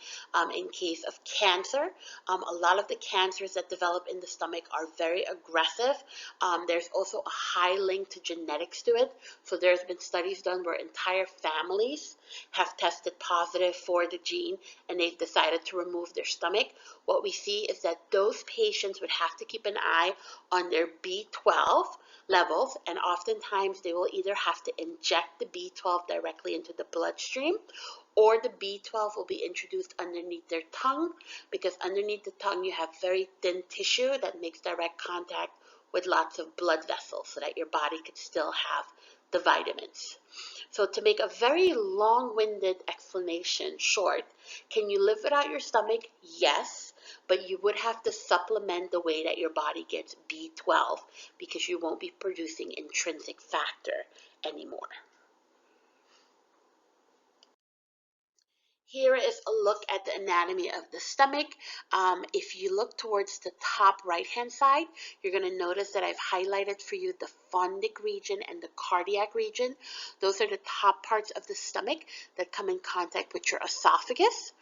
in case of cancer. A lot of the cancers that develop in the stomach are very aggressive. There's also a high link to genetics to it. So there's been studies done where entire families have tested positive for the gene and they've decided to remove their stomach. What we see is that those patients would have to keep an eye on their B12 levels, and oftentimes they will either have to inject the B12 directly into the bloodstream, or the B12 will be introduced underneath their tongue, because underneath the tongue you have very thin tissue that makes direct contact with lots of blood vessels so that your body could still have the vitamins. So to make a very long-winded explanation short, can you live without your stomach? Yes, but you would have to supplement the way that your body gets B12 because you won't be producing intrinsic factor anymore. Here is a look at the anatomy of the stomach. If you look towards the top right-hand side, you're going to notice that I've highlighted for you the fondic region and the cardiac region. Those are the top parts of the stomach that come in contact with your esophagus.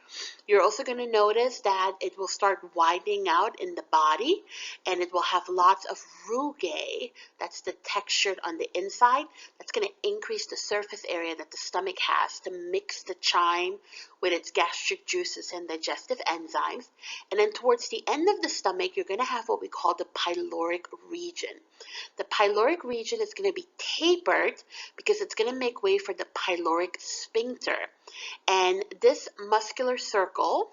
You're also going to notice that it will start widening out in the body, and it will have lots of rugae, that's the textured on the inside. That's going to increase the surface area that the stomach has to mix the chyme with its gastric juices and digestive enzymes. And then towards the end of the stomach, you're going to have what we call the pyloric region. The pyloric region is going to be tapered because it's going to make way for the pyloric sphincter. And this muscular circle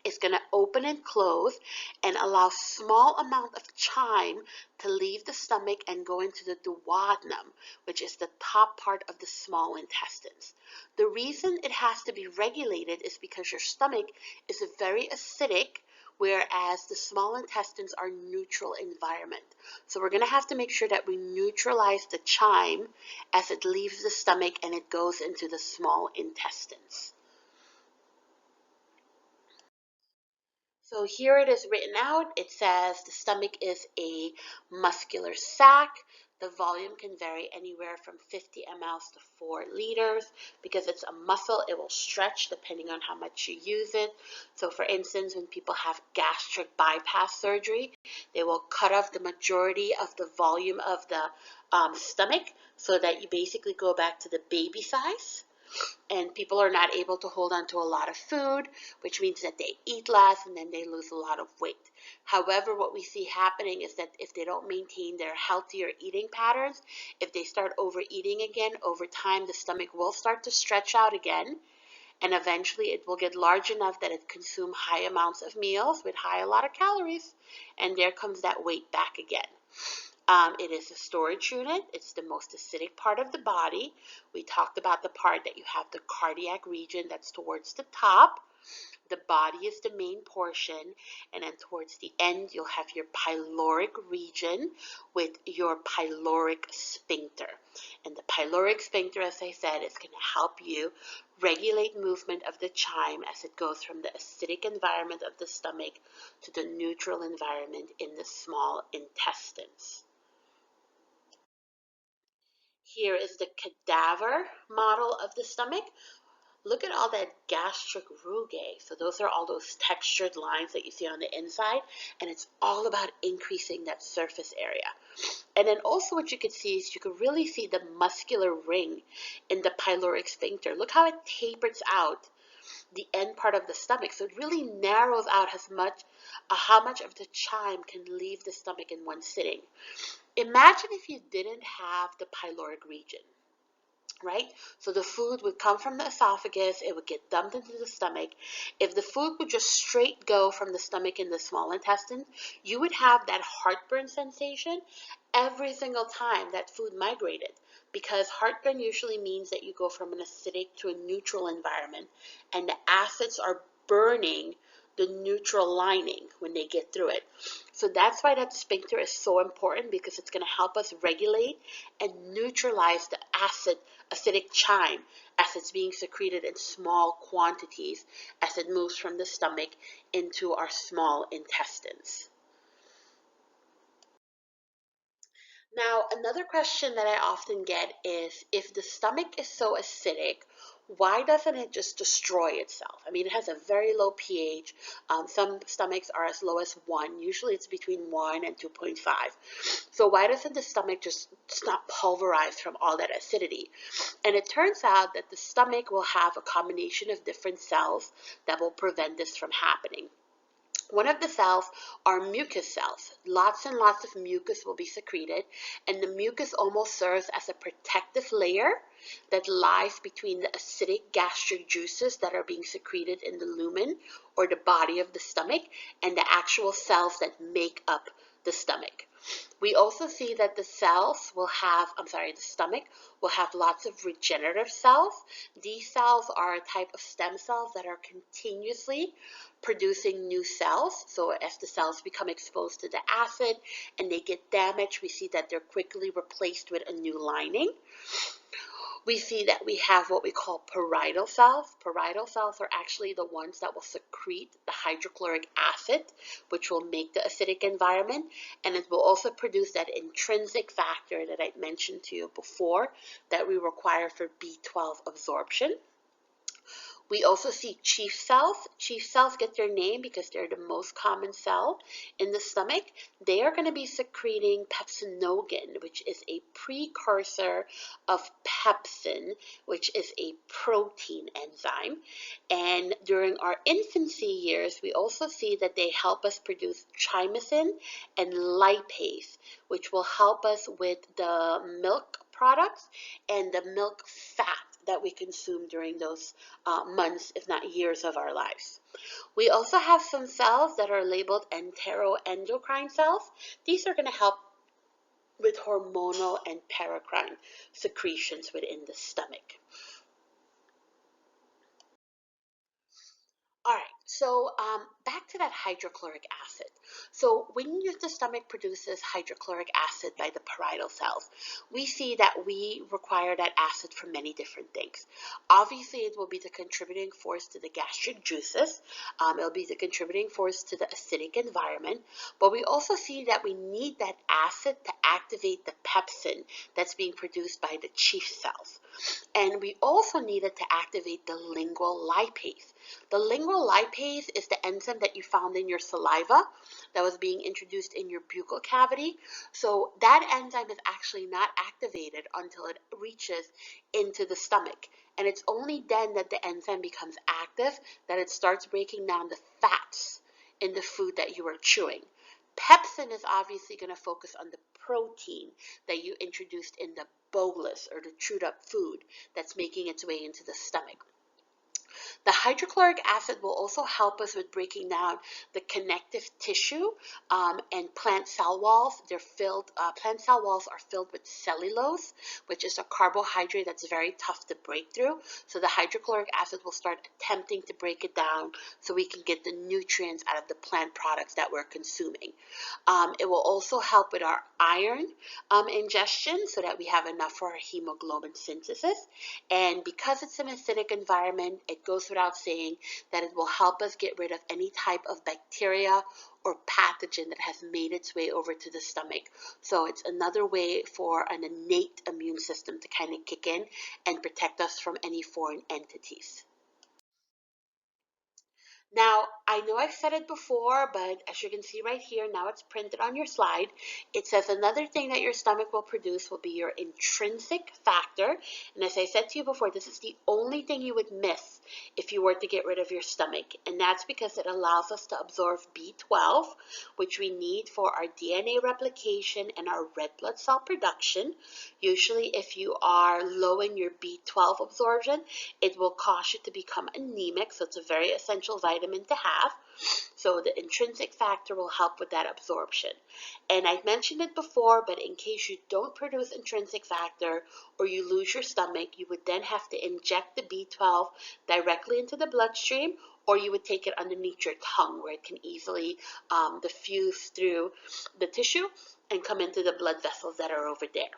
is going to open and close and allow small amount of chyme to leave the stomach and go into the duodenum, which is the top part of the small intestines. The reason it has to be regulated is because your stomach is a very acidic, whereas the small intestines are neutral environment. So we're going to have to make sure that we neutralize the chyme as it leaves the stomach and it goes into the small intestines. So here it is written out. It says the stomach is a muscular sac. The volume can vary anywhere from 50 mLs to 4 liters. Because it's a muscle, it will stretch depending on how much you use it. So for instance, when people have gastric bypass surgery, they will cut off the majority of the volume of the stomach so that you basically go back to the baby size. And people are not able to hold on to a lot of food, which means that they eat less and then they lose a lot of weight. However, what we see happening is that if they don't maintain their healthier eating patterns, if they start overeating again, over time the stomach will start to stretch out again, and eventually it will get large enough that it consumes high amounts of meals with a lot of calories, and there comes that weight back again. It is a storage unit. It's the most acidic part of the body. We talked about the part that you have the cardiac region that's towards the top. The body is the main portion, and then towards the end you'll have your pyloric region with your pyloric sphincter. And the pyloric sphincter, as I said, is going to help you regulate movement of the chyme as it goes from the acidic environment of the stomach to the neutral environment in the small intestines. Here is the cadaver model of the stomach. Look at all that gastric rugae. So those are all those textured lines that you see on the inside, and it's all about increasing that surface area. And then also what you could see is you could really see the muscular ring in the pyloric sphincter. Look how it tapers out the end part of the stomach. So it really narrows out how much of the chyme can leave the stomach in one sitting. Imagine if you didn't have the pyloric region, right? So the food would come from the esophagus, it would get dumped into the stomach. If the food would just straight go from the stomach in the small intestine, you would have that heartburn sensation every single time that food migrated. Because heartburn usually means that you go from an acidic to a neutral environment, and the acids are burning the neutral lining when they get through it. So that's why that sphincter is so important, because it's going to help us regulate and neutralize the acidic chyme as it's being secreted in small quantities as it moves from the stomach into our small intestines. Now, another question that I often get is, if the stomach is so acidic, why doesn't it just destroy itself? I mean, it has a very low pH. Some stomachs are as low as 1. Usually it's between 1 and 2.5. So why doesn't the stomach just not pulverize from all that acidity? And it turns out that the stomach will have a combination of different cells that will prevent this from happening. One of the cells are mucus cells. Lots and lots of mucus will be secreted, and the mucus almost serves as a protective layer that lies between the acidic gastric juices that are being secreted in the lumen, or the body of the stomach, and the actual cells that make up the stomach. We also see that the stomach will have lots of regenerative cells. These cells are a type of stem cells that are continuously producing new cells. So as the cells become exposed to the acid and they get damaged, we see that they're quickly replaced with a new lining. We see that we have what we call parietal cells. Parietal cells are actually the ones that will secrete the hydrochloric acid, which will make the acidic environment, and it will also produce that intrinsic factor that I mentioned to you before that we require for B12 absorption. We also see chief cells. Chief cells get their name because they're the most common cell in the stomach. They are going to be secreting pepsinogen, which is a precursor of pepsin, which is a protein enzyme. And during our infancy years, we also see that they help us produce trymosin and lipase, which will help us with the milk products and the milk fat that we consume during those months, if not years of our lives. We also have some cells that are labeled enteroendocrine cells. These are going to help with hormonal and paracrine secretions within the stomach. All right, so back to that hydrochloric acid. So when the stomach produces hydrochloric acid by the parietal cells, we see that we require that acid for many different things. Obviously, it will be the contributing force to the gastric juices. It'll be the contributing force to the acidic environment. But we also see that we need that acid to activate the pepsin that's being produced by the chief cells. And we also need it to activate the lingual lipase. The lingual lipase is the enzyme that you found in your saliva that was being introduced in your buccal cavity. So that enzyme is actually not activated until it reaches into the stomach. And it's only then that the enzyme becomes active that it starts breaking down the fats in the food that you are chewing. Pepsin is obviously going to focus on the protein that you introduced in the bolus or the chewed up food that's making its way into the stomach. The hydrochloric acid will also help us with breaking down the connective tissue and plant cell walls. Plant cell walls are filled with cellulose, which is a carbohydrate that's very tough to break through. So the hydrochloric acid will start attempting to break it down so we can get the nutrients out of the plant products that we're consuming. It will also help with our iron ingestion so that we have enough for our hemoglobin synthesis. And because it's an acidic environment, it goes without saying that it will help us get rid of any type of bacteria or pathogen that has made its way over to the stomach. So it's another way for an innate immune system to kind of kick in and protect us from any foreign entities. Now, I know I've said it before, but as you can see right here, now it's printed on your slide. It says another thing that your stomach will produce will be your intrinsic factor. And as I said to you before, this is the only thing you would miss if you were to get rid of your stomach. And that's because it allows us to absorb B12, which we need for our DNA replication and our red blood cell production. Usually, if you are low in your B12 absorption, it will cause you to become anemic. So it's a very essential vitamin to have. So the intrinsic factor will help with that absorption. And I've mentioned it before, but in case you don't produce intrinsic factor or you lose your stomach, you would then have to inject the B12 directly into the bloodstream, or you would take it underneath your tongue where it can easily diffuse through the tissue and come into the blood vessels that are over there.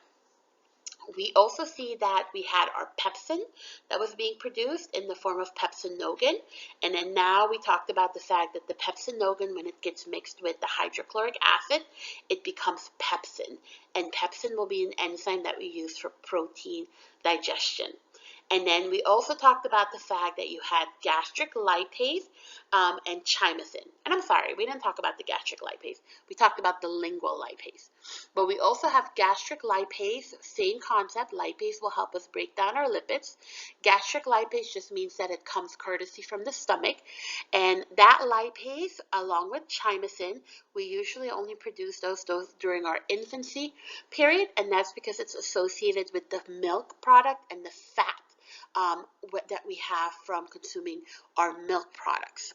We also see that we had our pepsin that was being produced in the form of pepsinogen. And then now we talked about the fact that the pepsinogen, when it gets mixed with the hydrochloric acid, it becomes pepsin. And pepsin will be an enzyme that we use for protein digestion. And then we also talked about the fact that you had gastric lipase and chymosin. And I'm sorry, we didn't talk about the gastric lipase. We talked about the lingual lipase. But we also have gastric lipase, same concept. Lipase will help us break down our lipids. Gastric lipase just means that it comes courtesy from the stomach. And that lipase, along with chymosin, we usually only produce those during our infancy period. And that's because it's associated with the milk product and the fat that we have from consuming our milk products.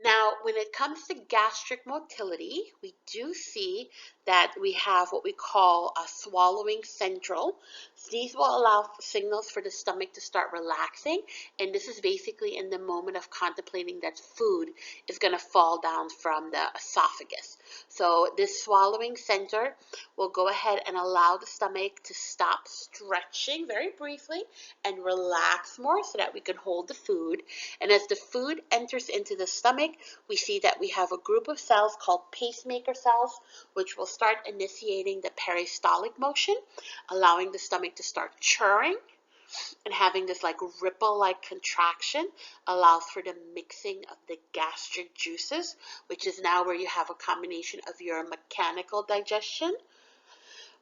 Now, when it comes to gastric motility, we do see that we have what we call a swallowing central. So these will allow signals for the stomach to start relaxing, and this is basically in the moment of contemplating that food is going to fall down from the esophagus. So this swallowing center will go ahead and allow the stomach to stop stretching very briefly and relax more so that we can hold the food. And as the food enters into the stomach, we see that we have a group of cells called pacemaker cells, which will start initiating the peristaltic motion, allowing the stomach to start churning and having this like ripple-like contraction allows for the mixing of the gastric juices, which is now where you have a combination of your mechanical digestion,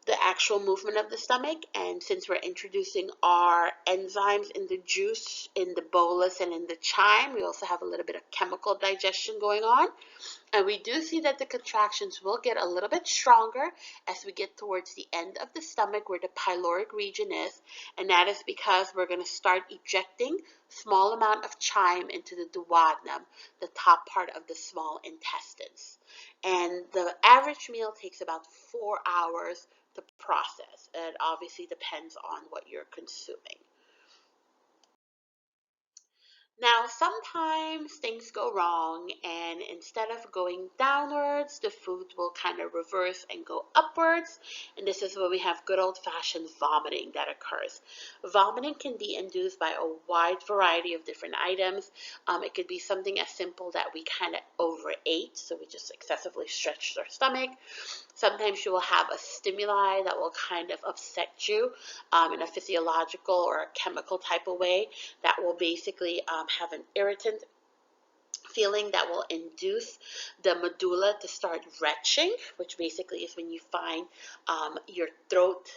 the actual movement of the stomach, and since we're introducing our enzymes in the juice, in the bolus, and in the chyme, we also have a little bit of chemical digestion going on. And we do see that the contractions will get a little bit stronger as we get towards the end of the stomach where the pyloric region is, and that is because we're going to start ejecting small amount of chyme into the duodenum, the top part of the small intestines. And the average meal takes about 4 hours to process. It obviously depends on what you're consuming. Now, sometimes things go wrong, and instead of going downwards, the food will kind of reverse and go upwards. And this is where we have good old-fashioned vomiting that occurs. Vomiting can be induced by a wide variety of different items. It could be something as simple that we kind of overate, so we just excessively stretched our stomach. Sometimes you will have a stimuli that will kind of upset you in a physiological or a chemical type of way that will basically have an irritant feeling that will induce the medulla to start retching, which basically is when you find your throat,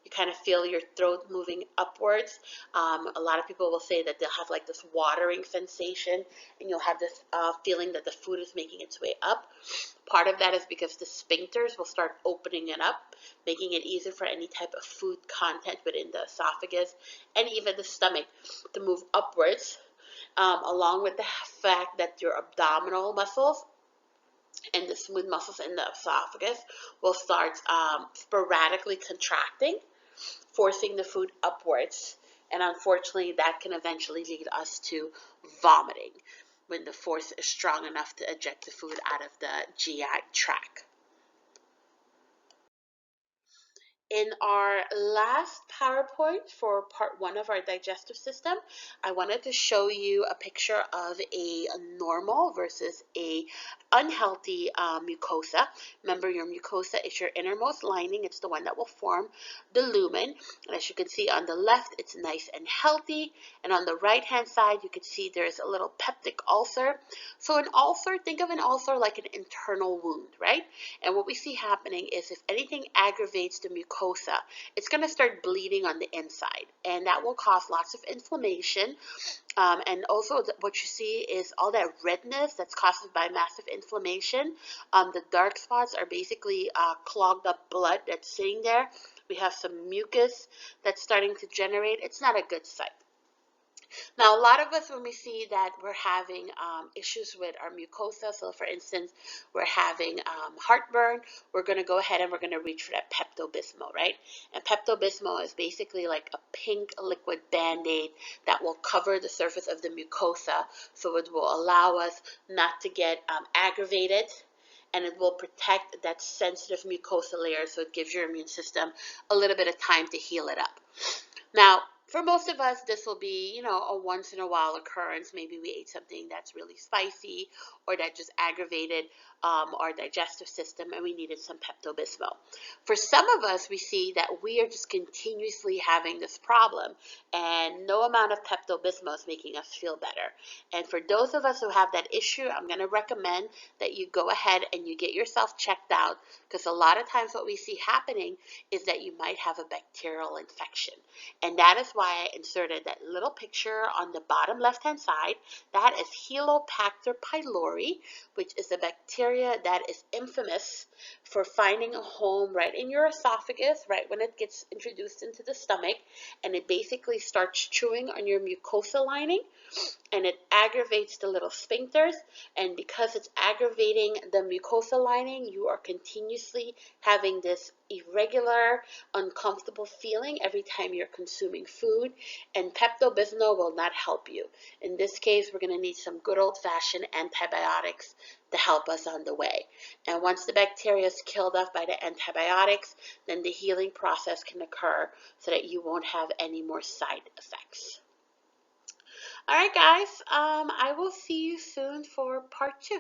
you kind of feel your throat moving upwards. A lot of people will say that they'll have like this watering sensation, and you'll have this feeling that the food is making its way up. Part of that is because the sphincters will start opening it up, making it easier for any type of food content within the esophagus and even the stomach to move upwards, along with the fact that your abdominal muscles and the smooth muscles in the esophagus will start sporadically contracting, forcing the food upwards. And unfortunately, that can eventually lead us to vomiting when the force is strong enough to eject the food out of the GI tract. In our last PowerPoint for part 1 of our digestive system, I wanted to show you a picture of a normal versus a unhealthy mucosa. Remember, your mucosa is your innermost lining. It's the one that will form the lumen. And as you can see on the left, it's nice and healthy. And on the right-hand side, you can see there's a little peptic ulcer. So an ulcer, think of an ulcer like an internal wound, right? And what we see happening is if anything aggravates the mucosa, it's going to start bleeding on the inside, and that will cause lots of inflammation. And also what you see is all that redness that's caused by massive inflammation. The dark spots are basically clogged up blood that's sitting there. We have some mucus that's starting to generate. It's not a good sight. Now, a lot of us, when we see that we're having issues with our mucosa, so for instance, we're having heartburn, we're going to go ahead and we're going to reach for that Pepto-Bismol, right? And Pepto-Bismol is basically like a pink liquid Band-Aid that will cover the surface of the mucosa, so it will allow us not to get aggravated, and it will protect that sensitive mucosa layer, so it gives your immune system a little bit of time to heal it up. Now, for most of us, this will be, a once in a while occurrence. Maybe we ate something that's really spicy or that just aggravated our digestive system and we needed some Pepto-Bismol. For some of us, we see that we are just continuously having this problem and no amount of Pepto-Bismol is making us feel better. And for those of us who have that issue, I'm going to recommend that you go ahead and you get yourself checked out, because a lot of times what we see happening is that you might have a bacterial infection. And that is why I inserted that little picture on the bottom left-hand side. That is Helicobacter pylori, which is a bacteria that is infamous for finding a home right in your esophagus, right when it gets introduced into the stomach, and it basically starts chewing on your mucosa lining, and it aggravates the little sphincters, and because it's aggravating the mucosa lining, you are continuously having this irregular, uncomfortable feeling every time you're consuming food, and Pepto-Bismol will not help you. In this case, we're going to need some good old-fashioned antibiotics to help us on the way. And once the bacteria is killed off by the antibiotics, then the healing process can occur so that you won't have any more side effects. All right, guys, I will see you soon for part 2.